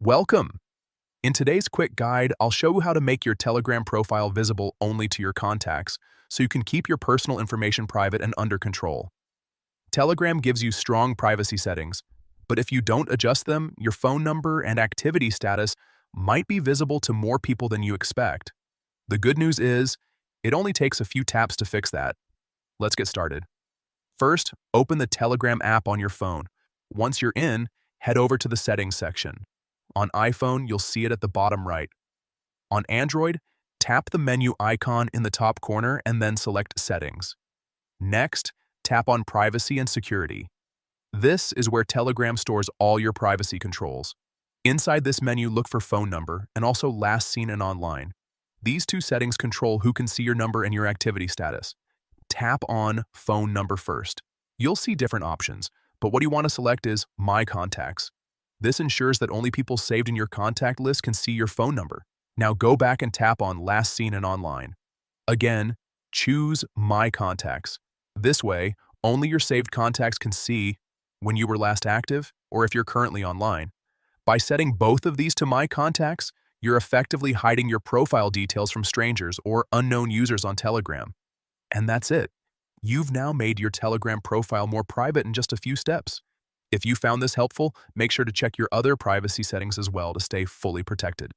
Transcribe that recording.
Welcome! In today's quick guide, I'll show you how to make your Telegram profile visible only to your contacts, so you can keep your personal information private and under control. Telegram gives you strong privacy settings, but if you don't adjust them, your phone number and activity status might be visible to more people than you expect. The good news is, it only takes a few taps to fix that. Let's get started. First, open the Telegram app on your phone. Once you're in, head over to the Settings section. On iPhone, you'll see it at the bottom right. On Android, tap the menu icon in the top corner and then select Settings. Next, tap on Privacy and Security. This is where Telegram stores all your privacy controls. Inside this menu, look for phone number and also last seen and online. These two settings control who can see your number and your activity status. Tap on Phone Number first. You'll see different options, but what you want to select is My Contacts. This ensures that only people saved in your contact list can see your phone number. Now go back and tap on Last Seen and Online. Again, choose My Contacts. This way, only your saved contacts can see when you were last active or if you're currently online. By setting both of these to My Contacts, you're effectively hiding your profile details from strangers or unknown users on Telegram. And that's it. You've now made your Telegram profile more private in just a few steps. If you found this helpful, make sure to check your other privacy settings as well to stay fully protected.